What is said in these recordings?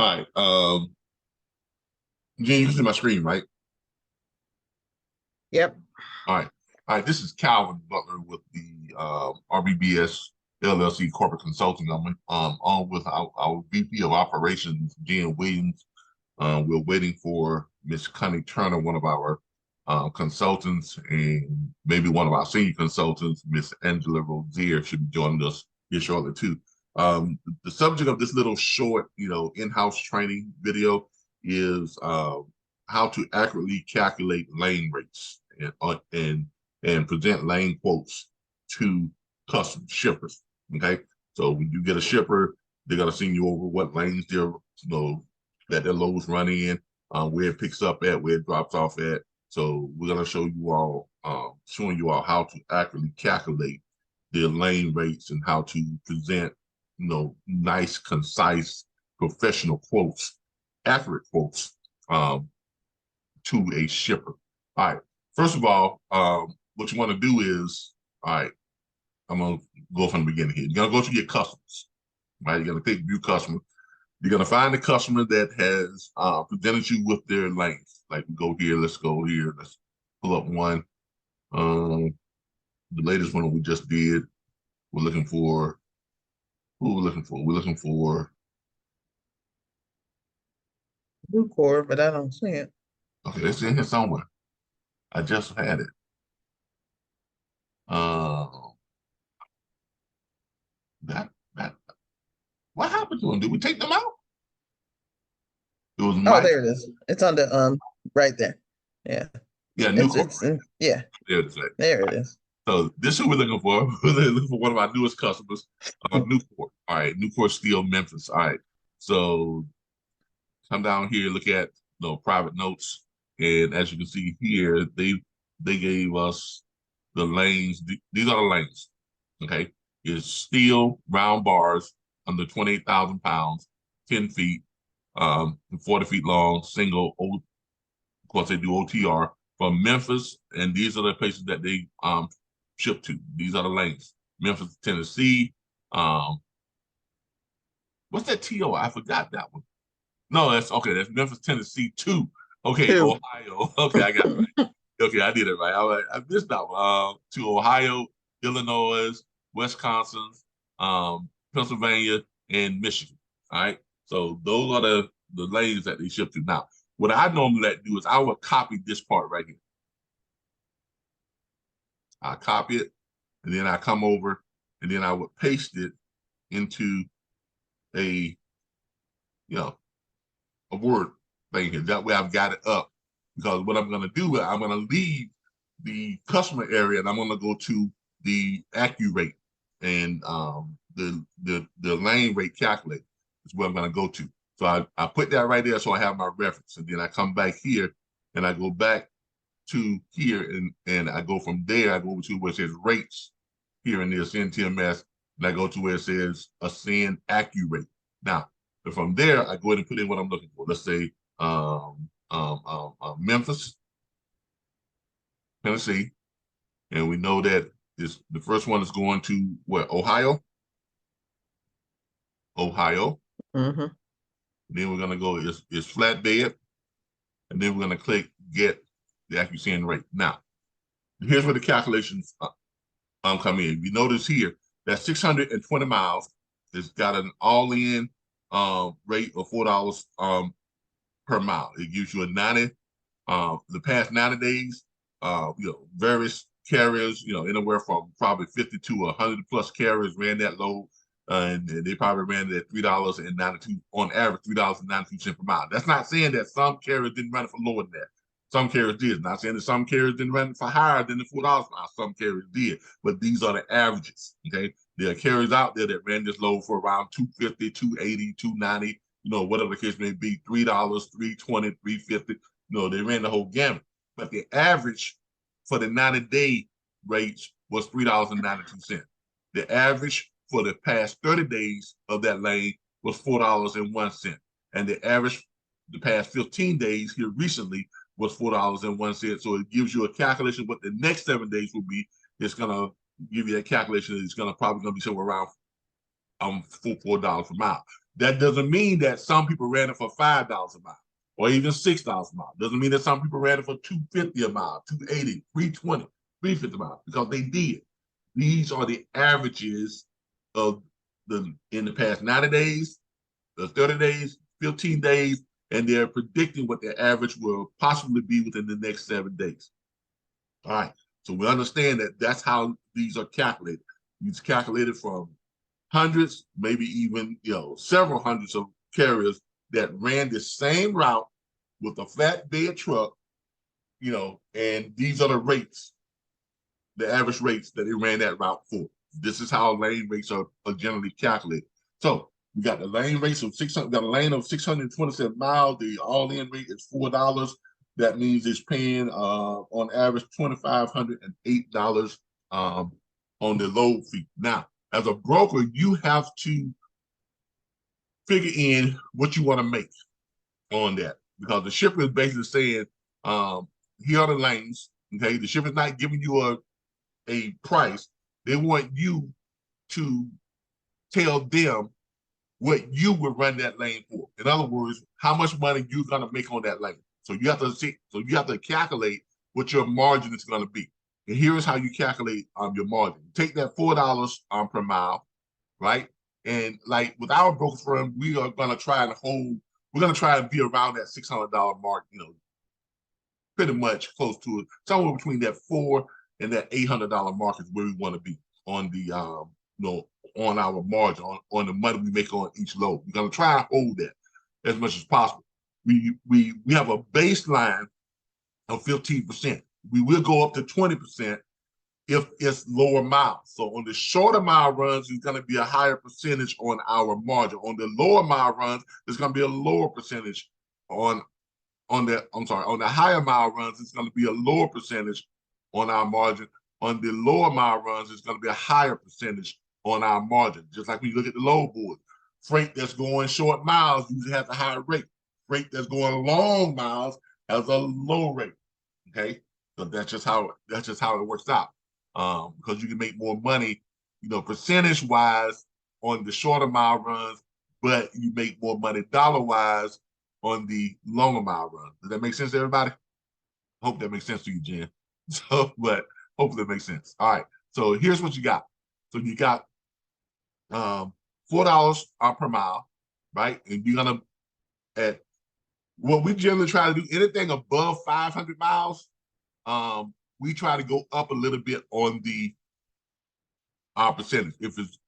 right. Jen, you can see my screen, right? Yep. All right. All right. This is Calvin Butler with the RBBS LLC Corporate Consulting. I'm on with our VP of Operations, Jen Williams. We're waiting for Miss Connie Turner, one of our consultants, and maybe one of our senior consultants, Miss Angela Rozier, should be joining us here shortly too. The subject of this little short, in-house training video is how to accurately calculate lane rates and present lane quotes to custom shippers. Okay, so when you get a shipper, they're gonna send you over what lanes that their loads run in, where it picks up at, where it drops off at. So we're gonna show you all, showing you all how to accurately calculate their lane rates and how to present, nice, concise, professional quotes, accurate quotes, to a shipper. All right. First of all, what you want to do is, all right, I'm gonna go from the beginning here. You're gonna go to your customers, right? You're gonna click view customer. You're gonna find the customer that has presented you with their lanes. Like we go here, let's go here, let's pull up one. The latest one we just did. We're looking for who we're looking for. We're looking for Blue core, but I don't see it. okay, it's in here somewhere. I just had it. Uh, that what happened to them? Did we take them out? It was Oh, Mike. there it is. It's on the right there. Yeah. Yeah, new It's corp. it's yeah. There it is. There it is. So this is who we're looking for. We're looking for one of our newest customers, Newport. All right, Newport Steel, Memphis. All right. So come down here, look at private notes, and as you can see here, they gave us the lanes. These are the lanes. Okay, it's steel round bars under 28,000 pounds, 10 feet, 40 feet long, single. Of course, they do OTR from Memphis, and these are the places that they ship to. These are the lanes: Memphis, Tennessee. Um, what's that TO? I forgot that one. No, that's okay. That's Memphis, Tennessee too. Okay, Two. Ohio. Okay, I got it right. Okay, I did it right. I missed that one. To Ohio, Illinois, Wisconsin, Pennsylvania, and Michigan. All right. So those are the lanes that they ship to. Now, what I normally like to do is I will copy this part right here. I copy it, and then I come over, and then I would paste it into a, a Word thing here. That way I've got it up. Because what I'm going to do is I'm going to leave the customer area and I'm going to go to the AccuRate and the lane rate calculator is where I'm going to go to. So I put that right there so I have my reference. And then I come back here and I go back to here and I go from there, I go over to where it says rates here in this NTMS, and I go to where it says ascend AccuRate. Now, from there, I go ahead and put in what I'm looking for. Let's say Memphis, Tennessee, and we know that the first one is going to what, Ohio. Mm-hmm. Then we're gonna go is flatbed, and then we're gonna click get the accuracy rate. Now, here's where the calculations come in. You notice here that 620 miles has got an all-in rate of $4 per mile. It gives you a 90. The past 90 days, various carriers, anywhere from probably 50 to 100 plus carriers ran that load, and they probably ran it at $3.92 on average, $3.92 per mile. That's not saying that some carriers didn't run it for lower than that. Some carriers did. Not saying that some carriers didn't run it for higher than the $4 per mile. Some carriers did, but these are the averages. Okay, there are carriers out there that ran this load for around 250, 280, 290. Whatever the case may be, $3, 320, 350. They ran the whole gamut. But the average for the 90-day rates was $3.92. The average for the past 30 days of that lane was $4.01. And the average the past 15 days here recently was $4.01. So it gives you a calculation what the next 7 days will be. It's gonna give you a calculation. It's probably gonna be somewhere around $4 per mile. That doesn't mean that some people ran it for $5 a mile or even $6 a mile. Doesn't mean that some people ran it for $2.50 a mile, $2.80, $3.20, $3.50 a mile, because they did. These are the averages of in the past 90 days, the 30 days, 15 days, and they're predicting what their average will possibly be within the next 7 days. All right. So we understand that that's how these are calculated. These calculated from hundreds, maybe even several hundreds of carriers that ran the same route with a flatbed truck, and these are the rates, the average rates that they ran that route for. This is how lane rates are generally calculated. So we got the lane rates of 600, got a lane of 627 miles. The all-in rate is $4. That means it's paying on average $2,508 on the load fee. Now, as a broker, you have to figure in what you want to make on that, because the shipper is basically saying, here are the lanes. Okay, the shipper's not giving you a price. They want you to tell them what you would run that lane for. In other words, how much money you're gonna make on that lane. So you have to see, so you have to calculate what your margin is gonna be. And here is how you calculate your margin. Take that $4 per mile, right? And like with our broker firm, we are gonna try and be around that $600 mark, pretty much close to it. Somewhere between that $400 and that $800 mark is where we want to be on the on our margin, on the money we make on each load. We're gonna try and hold that as much as possible. We have a baseline of 15%. We will go up to 20% if it's lower miles. So on the shorter mile runs, it's going to be a higher percentage on our margin. On the lower mile runs, there's going to be a lower percentage on the higher mile runs, it's going to be a lower percentage on our margin. On the lower mile runs, it's going to be a higher percentage on our margin. Just like when you look at the load board, freight that's going short miles usually has a higher rate. Freight that's going long miles has a low rate. Okay, so that's just how it works out. Because you can make more money, percentage wise on the shorter mile runs, but you make more money dollar wise on the longer mile run. Does that make sense to everybody? Hope that makes sense to you, Jen. So, but hopefully it makes sense. All right. So here's what you got. So you got $4 per mile, right? And you're gonna at what we generally try to do, anything above 500 miles, we try to go up a little bit on our percentage. If it's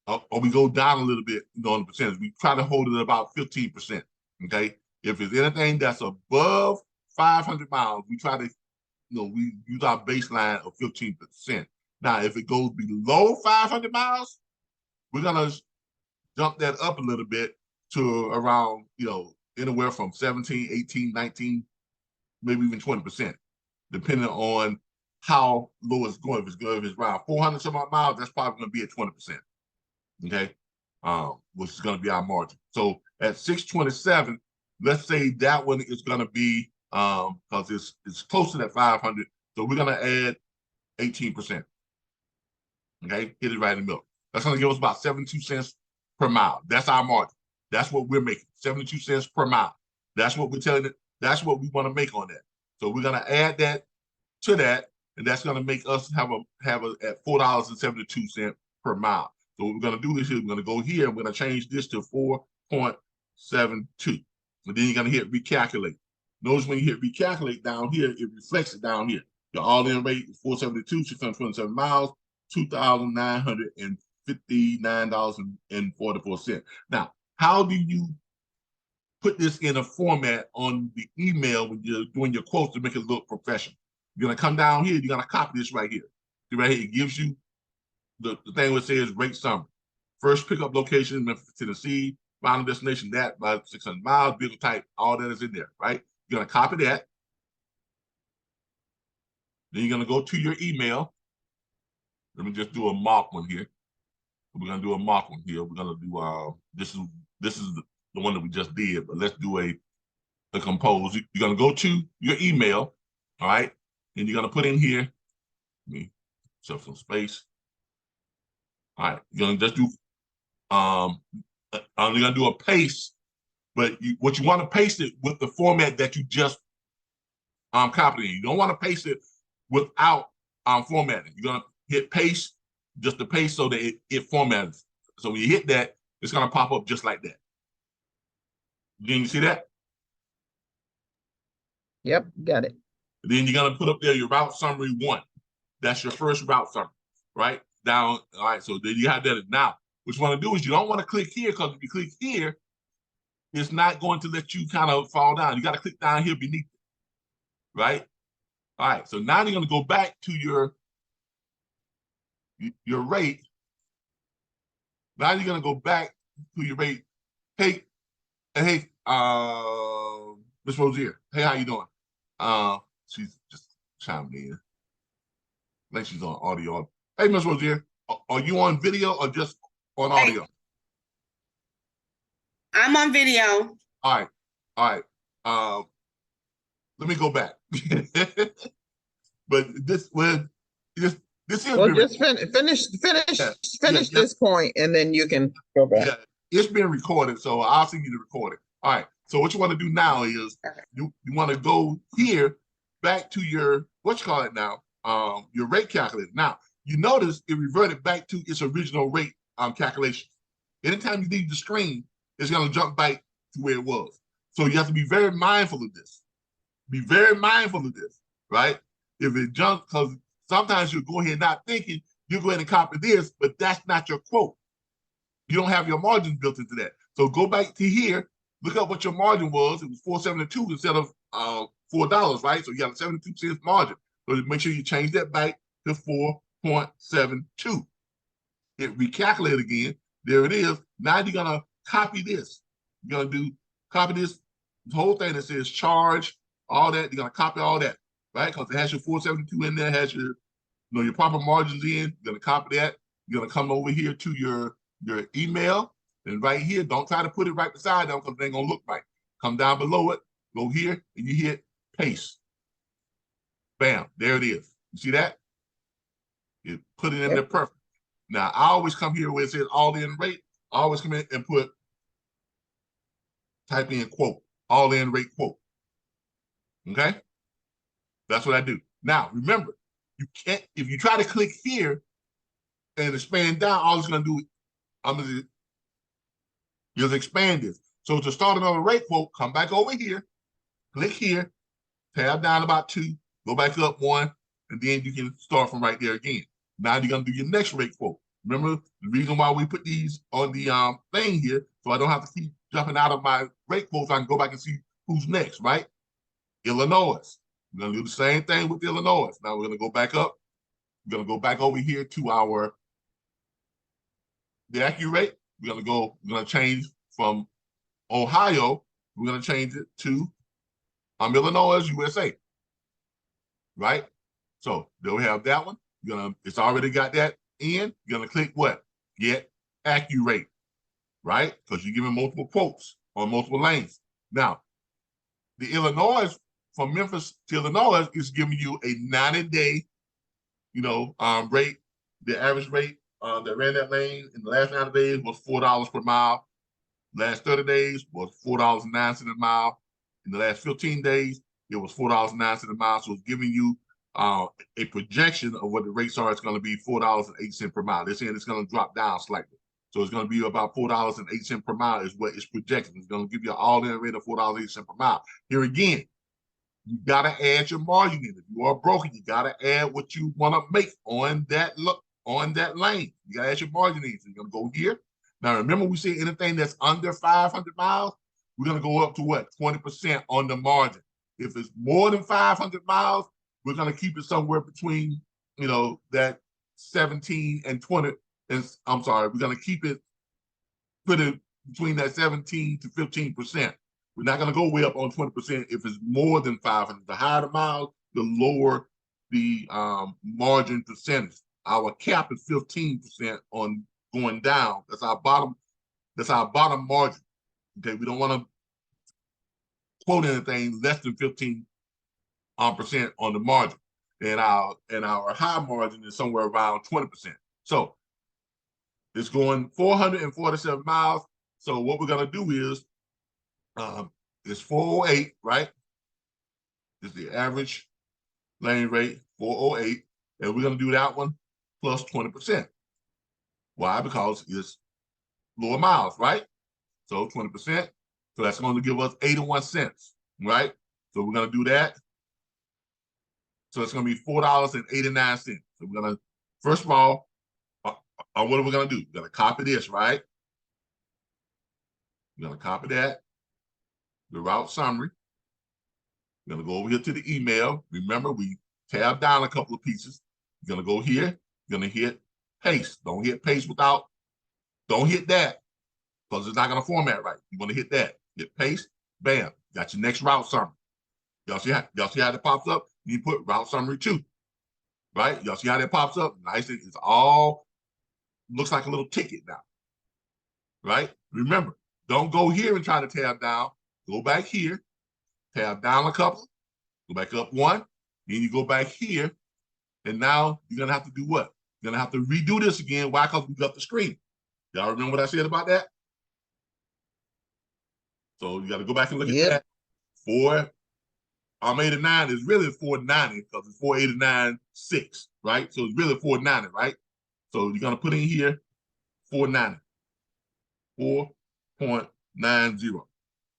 or we go down a little bit on the percentage, we try to hold it at about 15%. Okay. If it's anything that's above 500 miles, we try to, we use our baseline of 15%. Now, if it goes below 500 miles, we're going to jump that up a little bit to around, anywhere from 17, 18, 19, maybe even 20%, depending on how low it's going. If it's around 400 some odd miles, that's probably going to be at 20%. Okay. Which is going to be our margin. So at 627, let's say that one is going to be, because it's close to that 500. So we're going to add 18%. Okay. Hit it right in the middle. That's going to give us about 72 cents per mile. That's our margin. That's what we're making, 72 cents per mile. That's what we're telling it. That's what we want to make on that. So we're going to add that to that, and that's going to make us have at $4.72 per mile. So what we're going to do is we're going to go here. We're going to change this to 4.72. And then you're going to hit recalculate. Notice when you hit recalculate down here, it reflects it down here. The all-in rate is 472, 627 miles, $2,959.44. Now, how do you put this in a format on the email when you're doing your quotes to make it look professional? You're going to come down here. You're going to copy this right here. See right here, it gives you the thing that says rate summary. First pickup location, Memphis, Tennessee. Final destination, that by 600 miles, vehicle type, all that is in there, right? You're going to copy that. Then you're going to go to your email. Let me just do a mock one here. We're going to do a mock one here. We're going to do, this is the one that we just did, but let's do a compose. You're going to go to your email, all right? And you're going to put in here, let me set some space. All right, you're going to just do You're gonna do a paste, but what you want to paste it with the format that you just copied in. You don't want to paste it without formatting. You're gonna hit paste, just to paste so that it formats. So when you hit that, it's gonna pop up just like that. Then you see that? Yep, got it. Then you're gonna put up there your route summary 1. That's your first route summary, right? Down, all right, so then you have that. Now, what you want to do is you don't want to click here, because if you click here, it's not going to let you kind of fall down. You got to click down here beneath it, right? All right, so now you're going to go back to your rate. Now you're going to go back to your rate. Hey, Miss Rosier. Hey, how you doing? She's just chiming in. I think she's on audio. Hey, Miss Rosier, are you on video or just on audio? I'm on video. All right. Let me go back. But this is well, just finish this point, and then you can go back. Yeah, it's been recorded, so I'll send you the recording. All right. So what you want to do now is you want to go here back to your your rate calculator. Now you notice it reverted back to its original rate calculation. Anytime you leave the screen, it's going to jump back to where it was. So you have to be very mindful of this. Be very mindful of this, right? If it jumps, because sometimes you'll go ahead not thinking, you go ahead and copy this, but that's not your quote. You don't have your margins built into that. So go back to here, look up what your margin was. It was $4.72 instead of $4, right? So you got a 72 cents margin. So make sure you change that back to 4.72. It recalculated again. There it is. Now you're gonna copy this. You're gonna copy this whole thing that says charge, all that. You're gonna copy all that, right? Because it has your 472 in there, has your your proper margins in. You're gonna copy that. You're gonna come over here to your email, and right here, don't try to put it right beside them because it ain't gonna look right. Come down below it, go here, and you hit paste. Bam, there it is. You see that? You put it in there perfect. Now I always come here where it says all in rate. I always come in and type in quote, all in rate quote. Okay? That's what I do. Now remember, you can't, if you try to click here and expand down, all it's gonna do, just expand this. So to start another rate quote, come back over here, click here, tab down about 2, go back up 1, and then you can start from right there again. Now you're gonna do your next rate quote. Remember the reason why we put these on the thing here, so I don't have to keep jumping out of my rate quotes. I can go back and see who's next, right? Illinois. We're gonna do the same thing with Illinois. Now we're gonna go back up. We're gonna go back over here to the accurate. We're gonna change from Ohio. We're gonna change it to Illinois, USA. Right? So there we have that one. It's already got that in. You're gonna click what? Get accurate, right? Because you're giving multiple quotes on multiple lanes. Now, the Illinois, from Memphis to Illinois, is giving you a 90-day, rate. The average rate that ran that lane in the last 90 days was $4 per mile. Last 30 days was $4.09 a mile. In the last 15 days, it was $4.09 a mile. So it's giving you a projection of what the rates are. It's going to be $4.08 per mile. They're saying it's going to drop down slightly. So it's going to be about $4.08 per mile is what it's projected. It's going to give you an all-in rate of $4.08 per mile. Here again, you got to add your margin in. If you are broken, you got to add what you want to make on that lane. You got to add your margin in. So you're going to go here. Now, remember we say anything that's under 500 miles, we're going to go up to what? 20% on the margin. If it's more than 500 miles, we're going to keep it somewhere between, that 17 and 20. And I'm sorry, we're going to put it between that 17 to 15%. We're not going to go way up on 20% if it's more than 500. The higher the miles, the lower the margin percentage. Our cap is 15% on going down. That's our bottom margin. Okay, we don't want to quote anything less than 15% on the margin. And our high margin is somewhere around 20%. So it's going 447 miles. So what we're gonna do is, it's 408, right? Is the average lane rate 408, and we're gonna do that one plus 20%. Why? Because it's lower miles, right? So 20%. So that's going to give us 81 cents, right? So we're going to do that. So it's going to be $4.89. So we're going to, first of all, what are we going to do? We're going to copy this, right? We're going to copy that, the route summary. We're going to go over here to the email. Remember, we tab down a couple of pieces. You're going to go here. You're going to hit paste. Don't hit paste without, don't hit that because it's not going to format right. You're going to hit that. Hit paste. Bam. Got your next route summary. Y'all see how that pops up? You put route summary 2, right? Y'all see how that pops up? Nice. It's all looks like a little ticket now, right? Remember, don't go here and try to tab down. Go back here, tab down a couple, go back up one, then you go back here, and now you're gonna have to do what? You're gonna have to redo this again. Why? Because we got the screen. Y'all remember what I said about that? So you got to go back and look at that. 489 is really 490 because it's 489.6, right? So it's really 490, right? So you're gonna put in here 490, 4.90,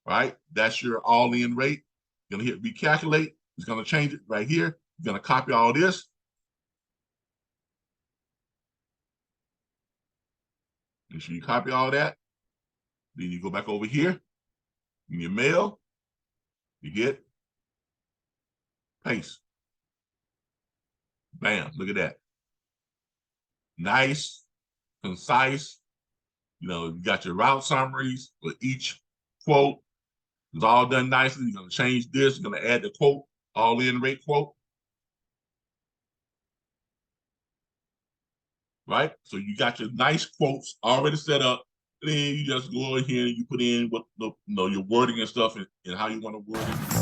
right? That's your all-in rate. You're gonna hit recalculate. It's gonna change it right here. You're gonna copy all this. Make sure you copy all that. Then you go back over here in your mail. You get paste. Bam, look at that. Nice, concise. You got your route summaries for each quote. It's all done nicely. You're going to change this. You're going to add the quote, all-in rate quote. Right? So you got your nice quotes already set up. Then you just go in here and you put in what your wording and stuff and how you want to word it.